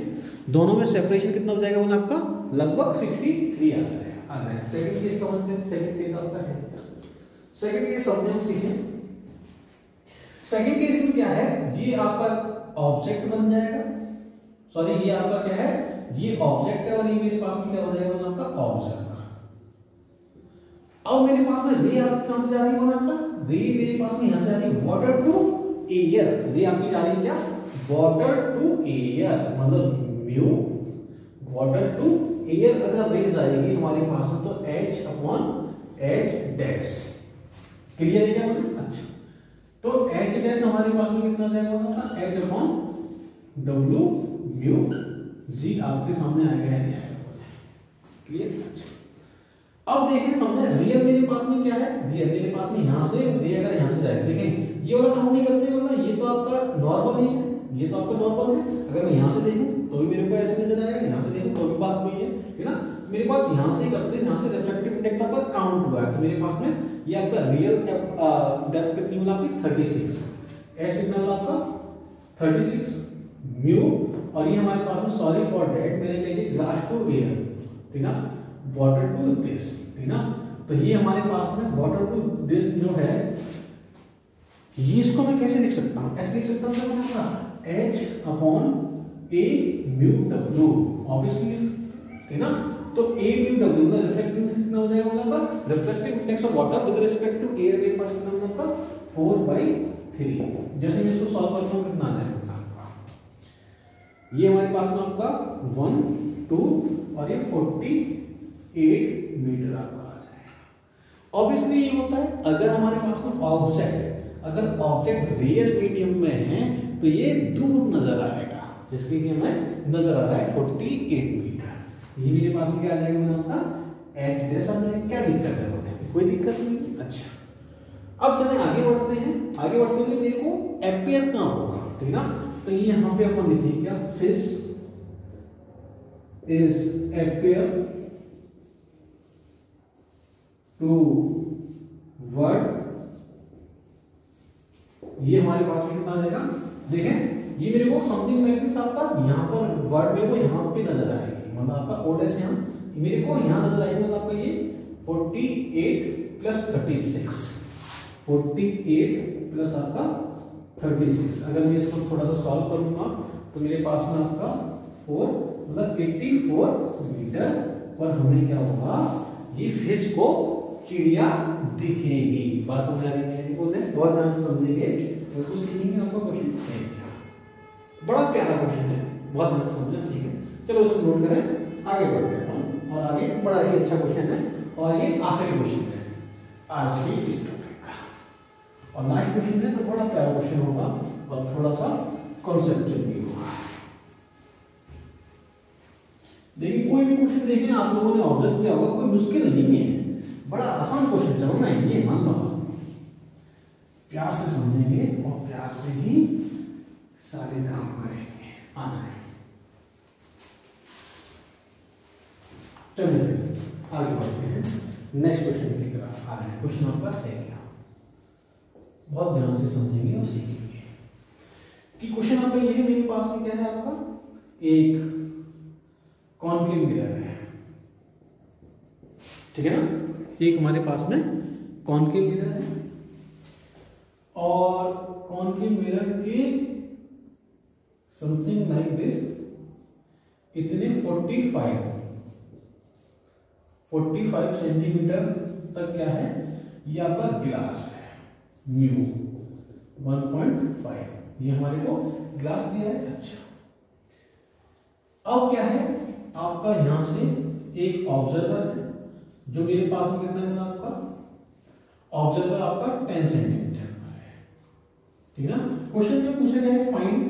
दोनों में सेपरेशन कितना हो जाएगा बोला आपका लगभग 63 आ जाएगा। सेकंड केस समझते हैं, सेकंड केस आपका है, सेकंड केस समझने सीखें। सेकंड केस में क्या है, ये आपका ऑब्जेक्ट बन जाएगा, सॉरी ये आपका क्या है, ये ऑब्जेक्ट है और ये मेरे पास में क्या हो जाएगा आपका ऑब्जर्वर। अब मेरे पास में रे आपकी कहां से जा रही है बोला आपका, रे मेरे पास में यहां से आ रही है वाटर टू एयर, रे आपकी जा रही है क्या वाटर टू एयर, मतलब म्यू वाटर टू एयर अगर रेज आएगी हमारे पास में तो H/H डैश। क्लियर है क्या बोले? अच्छा, तो H डैश हमारे पास में कितना जाएगा होगा H/W म्यू जी आपके सामने आएगा या नहीं आएगा। क्लियर? अच्छा, अब देखें समझे रियल मेरे पास में क्या है, रियल मेरे पास में यहां से रे अगर यहां से जाएगा, देखें ये वाला काम नहीं करते, मतलब ये तो आपका नॉर्मल ही है, ये तो आपका नॉर्मल है। अगर मैं यहां से देखूं तो भी मेरे को ऐसे नजर आएगा, यहां से देखूं तो भी बात वही है, ठीक ना। मेरे पास यहां से करते हैं, यहां से रिफ्लेक्टिव इंडेक्स आपका काउंट हुआ है, तो मेरे पास में ये आपका रियल डेप्थ कितनी बोला आपकी 36, एच कितना बोला आपका 36 म्यू, और ये हमारे पास में सॉरी फॉर दैट मैंने लिया ग्लास टू एयर, ठीक ना, वाटर टू दिस, ठीक ना। तो ये हमारे पास में वाटर टू दिस जो है, ये इसको मैं कैसे लिख सकता हूं, ऐसे लिख सकता हूं H/A म्यू W ऑब्वियसली, ठीक ना। तो A म्यू W मतलब रिफ्लेक्टिव इंडेक्स कितना हो जाएगा मतलब आपका reflective index of water with respect to air मेरे पास कितना होगा आपका 4/3। जैसे मैं इसको सॉल्व करता हूं कितना आ जाएगा आपका, ये हमारे पास में आपका 1 2 और ये 48 मीटर आपका आ जाएगा। ऑब्वियसली ये होता है अगर हमारे पास में ऑब्जेक्ट रियल मीडियम में है तो ये दूर नजर आएगा, जिसके लिए हमें नजर आ रहा है 48 मीटर। ये मेरे पास में क्या आ जाएगा मैंने आपका H डैश आ जाएगा। क्या दिक्कत है बोलने में? कोई दिक्कत नहीं। अच्छा, अब चलें आगे बढ़ते हैं। आगे बढ़ते हुए मेरे को एपियर कहां होगा, ठीक ना। तो ये यहां पे अपन लिखेंगे क्या, fish is appear to word, ये हमारे पास में कितना आ जाएगा, देखें ये मेरे को समथिंग लाइक दिस आपका यहां पर वर्ड मेरे को यहां पे नजर आएगी, मतलब आपका ओड से हम मेरे को यहाँ नजर आएगा मतलब आपका ये 48 प्लस 36, 48 प्लस आपका 36। अगर मैं इसको थोड़ा सा सॉल्व करूंगा तो मेरे पास में आपका 4 मतलब 84 मीटर, और हमें क्या होगा, ये फिश को चिड़िया दिखेगी। बात समझ आ रही है? बहुत ध्यान से समझेंगे, उसको सीखेंगे। आपका क्वेश्चन है क्या, बड़ा प्यारा क्वेश्चन है, बहुत ध्यान से समझना सीखें। चलो उसको नोट करें, आगे बढ़ते हैं। और आगे बड़ा ही अच्छा क्वेश्चन है, और ये आखिरी क्वेश्चन है आज की इस टॉपिक का, और लास्ट क्वेश्चन है तो बड़ा प्यारा क्वेश्चन होगा और थोड़ा सा कॉन्सेप्चुअल भी होगा। देखिए कोई भी क्वेश्चन देखें आप लोगों ने ऑब्जर्व किया होगा, कोई मुश्किल नहीं है, बड़ा आसान क्वेश्चन चलना है, ये मान लो। प्यार से समझेंगे और प्यार से ही सारे काम करेंगे, आना है। चलिए फिर आगे बढ़ते हैं, नेक्स्ट क्वेश्चन की तरफ आ रहे हैं। क्वेश्चन आपका है क्या, बहुत ध्यान से समझेंगे और सीखेंगे कि क्वेश्चन आपका ये है, मेरे पास में क्या है, आपका एक कॉन्केव मिरर है, ठीक है ना। एक हमारे पास में कॉन्केव मिरर है, और कॉन्केव मिरर के समथिंग लाइक दिस इतने 45 सेंटीमीटर तक क्या है, ये आपका ग्लास है, म्यू 1.5, ये हमारे को ग्लास दिया है। अच्छा, अब क्या है, आपका यहां से एक ऑब्जर्वर है जो मेरे पास में कितना है, आपका ऑब्जर्वर आपका 10 सेंटीमीटर पर है, ठीक है ना। क्वेश्चन में पूछा गया है find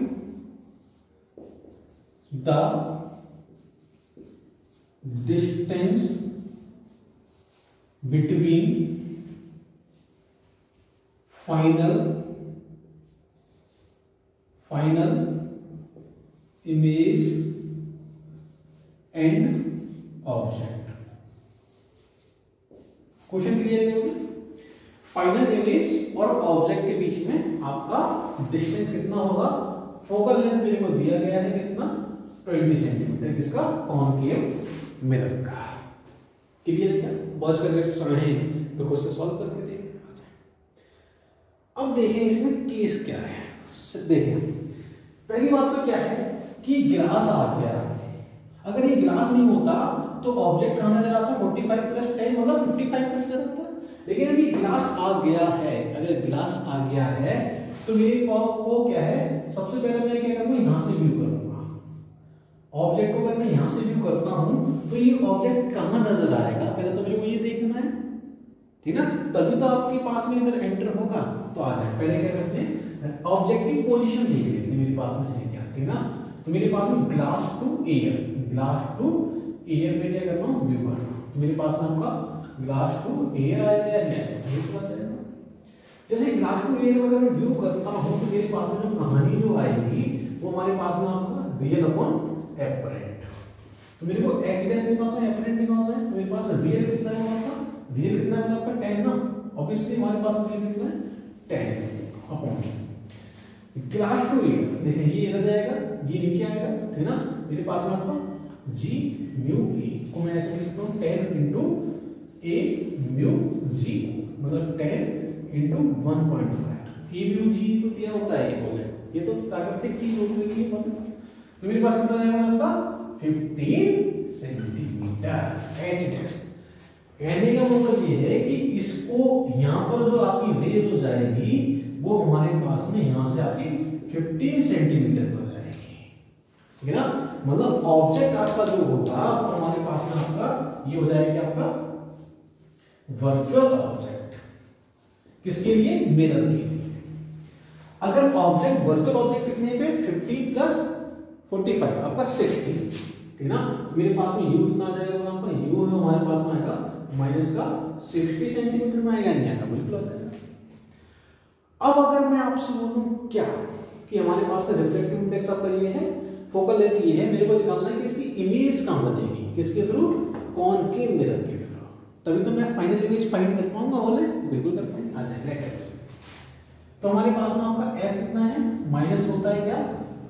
the distance between final image and object. Question clear है? फाइनल इमेज और ऑब्जेक्ट के बीच में आपका डिस्टेंस कितना होगा, फोकल लेंथ मेरे को दिया गया है कितना, 20 सेंटीमीटर, किसका, कॉन्केव मिरर का। क्लियर है क्या? बस करके समझें तो क्वेश्चन सॉल्व करके देखें। अब देखें इसमें केस क्या है। देखें पहली बात तो क्या है कि ग्लास आ गया, अगर ये ग्लास नहीं होता तो ऑब्जेक्ट कहां नजर आता, 45 प्लस 10 मतलब 55 पर नजर आता। लेकिन अभी ग्लास आ गया है, अगर ग्लास आ गया है तो मेरे को क्या है, सबसे पहले मैं क्या करूंगा, यहां से व्यू करूंगा ऑब्जेक्ट को। अगर मैं यहां से व्यू करता हूं तो ये ऑब्जेक्ट कहां नजर आएगा, पहले तो मेरे को ये देखना है, ठीक ना, तभी तो आपके पास में इधर एंटर होगा तो आ जाए। पहले क्या करते हैं, ऑब्जेक्ट की पोजीशन देख लेते हैं मेरे पास में है क्या, ठीक ना। तो मेरे पास में ग्लास टू एयर पे क्या कर रहा हूं, व्यू कर रहा हूं, तो मेरे पास में आपका ग्लास टू एयर आएगा या नहीं। जैसे ग्लास टू एयर अगर मैं व्यू करता हूं तो मेरे पास में जो कहानी जो आएगी वो हमारे पास में आपका रियल अपॉन एपरेंट। तो मेरे को x डैश निकालना है, एपरेंट निकालना है, तो मेरे पास रियल कितना है आपका, रियल कितना है आपका 10 ना, ऑब्वियसली हमारे पास में कितना है 10 अपॉन ग्लास टू एयर। देखिए ये इधर जाएगा, ये नीचे आएगा, ठीक ना। मेरे पास में आपका g म्यू e को मैं ऐसे लिख सकता हूं 10 into a म्यू g, मतलब 10 into 1.5। e म्यू g तो दिया होता है, ये तो प्राकृतिक चीज होती है। तो मेरे पास कितना आएगा आपका 15 सेंटीमीटर h डैश। कहने का मतलब ये है कि इसको यहां पर जो आपकी रेज हो जाएगी वो हमारे पास में यहां से आपकी 15 सेंटीमीटर पर जाएगी, ठीक है ना। मतलब ऑब्जेक्ट आपका जो होगा तो हमारे पास में आपका ये हो जाएगा आपका वर्चुअल ऑब्जेक्ट, किसके लिए, मिरर के लिए। अगर ऑब्जेक्ट वर्चुअल ऑब्जेक्ट कितने पे 50 प्लस 45 आपका 60, ठीक ना। मेरे पास में u कितना आ जाएगा, आपका u है हमारे पास में आएगा माइनस का 60 सेंटीमीटर में आएगा, नहीं आएगा, बिल्कुल आ जाएगा। अब अगर मैं आपसे बोलूं क्या कि हमारे पास में रिफ्लेक्टिव इंडेक्स आपका ये है, फोकल लेंथ ये है, मेरे को निकालना है कि इसकी इमेज कहां बनेगी, किसके थ्रू, कॉन्केव मिरर के थ्रू, तभी तो मैं फाइनल इमेज फाइंड कर पाऊंगा। बोले बिल्कुल करते हैं, आ जाएगा। तो हमारे पास में आपका f कितना है, माइनस होता है क्या,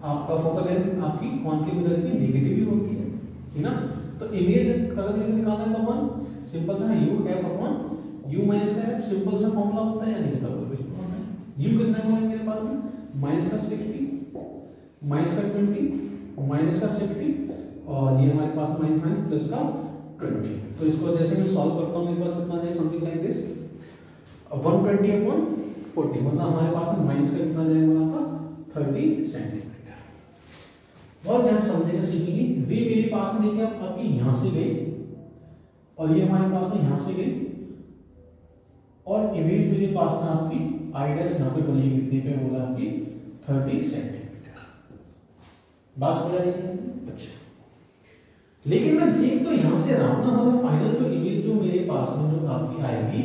आपका फोकल लेंथ आपकी कॉन्केव मिरर की नेगेटिव ही होती है, ठीक ना। तो इमेज अगर मेरे को निकालना है तो अपन सिंपल सा U F upon you minus F, simple सा फॉर्मूला होता है या नहीं बताओ बिल्कुल। यू कितना है मेरे पास में माइनस का 60 माइनस का 20 माइनस का 60 और ये हमारे पास माइनस माइनस प्लस का 20। तो इसको जैसे मैं सॉल्व करता हूँ मेरे पास कितना जाएगा समथिंग लाइक दिस 120 अपॉन 40 मतलब हमारे पास में माइनस का कितना जाएगा आपका 30 सेंटीमीटर। बहुत ध्यान समझेगा सीखेंगे। वे मेरे पास में देखिए आपकी यहां से गई और ये हमारे पास में यहां से गई और इमेज मेरे पास में आपकी आई डैश यहां पे बनेगी कितने पे बोला आपकी 30 सेंटीमीटर। बात समझ आ रही है? अच्छा लेकिन मैं देख तो यहां से रहा हूं ना, मतलब फाइनल जो इमेज जो मेरे पास में जो आपकी आएगी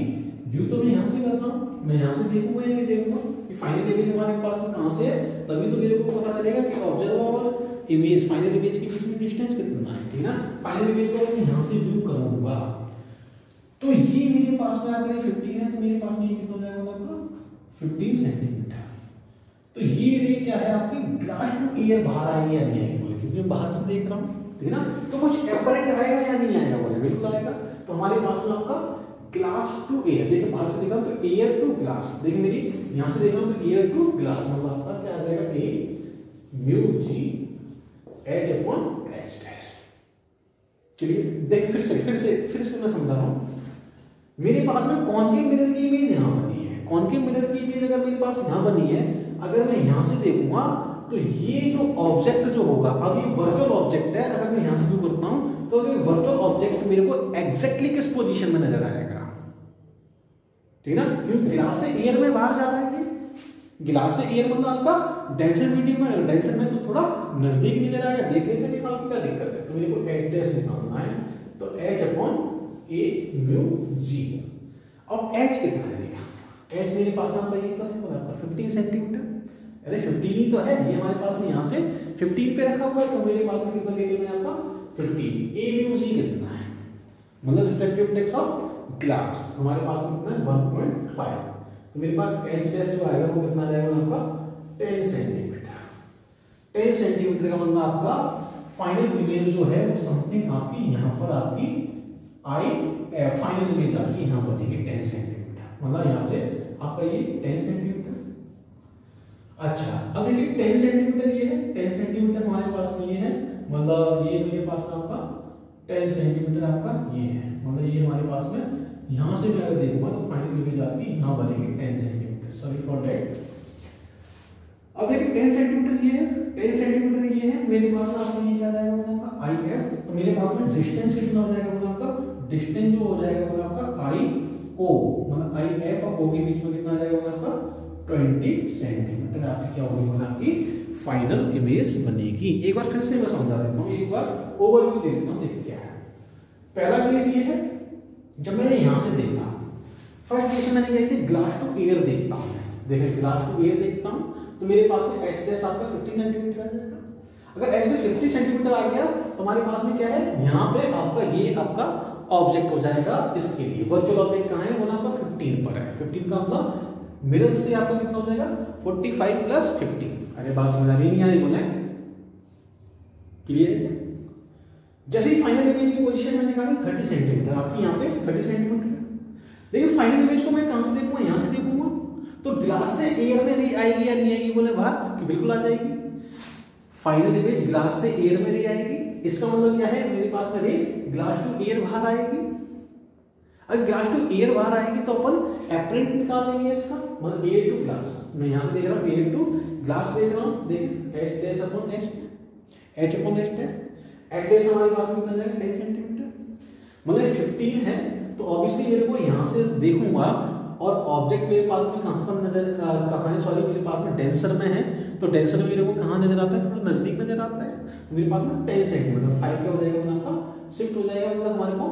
व्यू तो मैं यहां से कर रहा हूं, मैं यहां से देखूंगा या नहीं देखूंगा कि फाइनल इमेज हमारे पास में कहां से है, तभी तो मेरे को पता चलेगा कि ऑब्जर्वर और इमेज फाइनल इमेज के बीच में डिस्टेंस कितना है, ठीक ना। फाइनल इमेज को मैं यहां से व्यू करूंगा तो ये मेरे पास में अगर ये 15 है तो मेरे पास में ये कितना हो जाएगा मतलब 15 सेंटीमीटर। तो ये रे क्या है आपकी ग्लास टू एयर बाहर आएगी या नहीं आएगी बोले, क्योंकि मैं बाहर से देख रहा हूं, ठीक ना। तो कुछ एपरेंट आएगा या नहीं आएगा बोले, बिल्कुल आएगा। तो हमारे पास में आपका ग्लास टू एयर, देखिए बाहर से देख रहा हूं तो एयर टू ग्लास, देखिए मेरी यहां से देख रहा हूं तो एयर टू ग्लास मतलब आपका क्या आ जाएगा A mu G H upon H dash. चलिए देख फिर से मैं समझा रहा हूं। मेरे पास में कॉनकेव मिरर की इमेज यहां बनी है, कॉनकेव मिरर की इमेज अगर मेरे पास यहां बनी है, अगर मैं यहां से देखूंगा तो ये जो ऑब्जेक्ट जो होगा, अब ये वर्चुअल ऑब्जेक्ट है, अगर मैं यहां से व्यू करता हूं तो ये वर्चुअल ऑब्जेक्ट मेरे को एग्जैक्टली किस पोजीशन में नजर आएगा, ठीक ना। क्योंकि ग्लास से एयर में बाहर जा रहा है, गिलास से एयर मतलब आपका डेंसर में तो थोड़ा नजदीक नहीं जा रहा, देखने से निकाल के क्या दिक्कत है। तो मेरे को एच डैश निकालना है तो एच अपॉन ए म्यू जी। अब एच कितना है देखा, एच मेरे पास में आपका ये तो है आपका 15 सेंटीमीटर, अरे 15 ही तो है, ये हमारे पास में यहाँ से 15 पे रखा हुआ है तो मेरे पास में कितना ले लिया मैंने आपका 15। ए म्यू जी कितना है मतलब रिफ्लेक्टिव इंडेक्स ऑफ ग्लास हमारे पास में कितना है 1.5। तो मेरे पास एच डैश जो आएगा वो कितना जाएगा आपका 10 सेंटीमीटर। 10 सेंटीमीटर का मतलब आपका फाइनल इमेज जो है वो समथिंग आपकी यहाँ पर आपकी आई फाइनल इमेज आपकी यहाँ बनेगी 10 सेंटीमीटर, मतलब यहाँ से आपका ये 10 सेंटीमीटर। अच्छा अब देखिए 10 सेंटीमीटर ये है, 10 सेंटीमीटर हमारे पास में ये है, मतलब ये मेरे पास में आपका 10 सेंटीमीटर आपका ये है, मतलब ये हमारे पास में यहां से मैं अगर देखूंगा तो फाइनल इमेज आपकी यहां बनेगी 10 सेंटीमीटर, सॉरी फॉर दैट। अब देखिए 10 सेंटीमीटर ये है, 10 सेंटीमीटर ये है, मेरे पास में आपका ये क्या जाएगा आपका आई एफ, तो मेरे पास में डिस्टेंस कितना हो जाएगा मतलब आपका डिस्टेंस जो हो जाएगा मतलब आपका आई ओ, मतलब आई एफ और ओ के बीच में कितना आ जाएगा मतलब आपका 20 सेंटीमीटर आपकी क्या होगी मतलब आपकी फाइनल इमेज बनेगी। एक बार फिर से मैं समझा देता हूँ, एक बार ओवरव्यू दे देता हूँ, देखिए क्या है। पहला केस ये है जब मैंने यहां से देखा, फर्स्ट केस मैंने क्या किया ग्लास टू एयर देखता हूं, देखिए ग्लास टू एयर देखता हूं तो मेरे पास में एच डैश आपका 15 सेंटीमीटर आ जाएगा। अगर एच डैश 50 सेंटीमीटर आ गया तो हमारे पास में क्या है यहाँ पे आपका ये आपका ऑब्जेक्ट हो जाएगा, इसके लिए वर्चुअल ऑब्जेक्ट कहाँ है वो आपका 15 पर है। 15 का मतलब मिरर से आपका कितना हो जाएगा 45 प्लस 50। अरे बात समझ नहीं आ रही बोले, क्लियर है? जैसे ही फाइनल इमेज की पोजीशन मैंने निकाली 30 सेंटीमीटर, आपकी यहाँ पे 30 सेंटीमीटर है, लेकिन फाइनल इमेज को मैं कहां से देखूंगा, यहां से देखूंगा तो ग्लास से एयर में रे आएगी या नहीं आएगी बोले बाहर कि बिल्कुल आ जाएगी। फाइनल इमेज ग्लास से एयर में रे आएगी, इसका मतलब क्या है मेरे पास में रे ग्लास टू एयर बाहर आएगी। अगर ग्लास टू एयर बाहर आएगी तो अपन एपरेंट निकाल लेंगे इसका, मतलब एयर टू ग्लास। मैं यहां से देख रहा हूं एयर टू ग्लास देख रहा हूं, देखिए H dash upon H, H upon H dash, H dash हमारे पास में कितना जाएगा 10 सेंटीमीटर, मतलब 15 है तो ऑब्वियसली मेरे को यहां से देखूंगा और ऑब्जेक्ट मेरे पास में कहां पर नजर कहां है, सॉरी मेरे पास में डेंसर में है, तो डेंसर में मेरे को कहां नजर आता है, थोड़ा नजदीक नजर आता है, मेरे पास में 10 सेंटीमीटर 5 क्या हो जाएगा मतलब आपका शिफ्ट हो जाएगा, मतलब हमारे को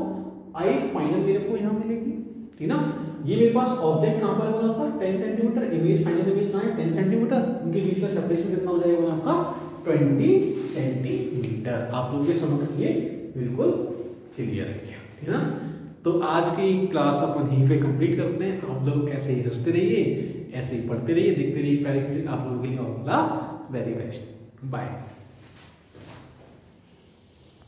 आई फाइनल मेरे को यहां मिलेगी, ठीक ना। ये मेरे पास ऑब्जेक्ट कहां पर है मतलब आपका 10 सेंटीमीटर, इमेज फाइनल इमेज कहां है 10 सेंटीमीटर, इनके बीच का सेपरेशन कितना हो जाएगा मतलब आपका 20 सेंटीमीटर। आप लोगों के समझ ये बिल्कुल क्लियर है क्या, ठीक ना। तो आज की क्लास अपन यहीं पे कंप्लीट करते हैं। आप लोग ऐसे ही हंसते रहिए, ऐसे ही पढ़ते रहिए, देखते रहिए, प्यारी आप लोगों के लिए all the very best, bye.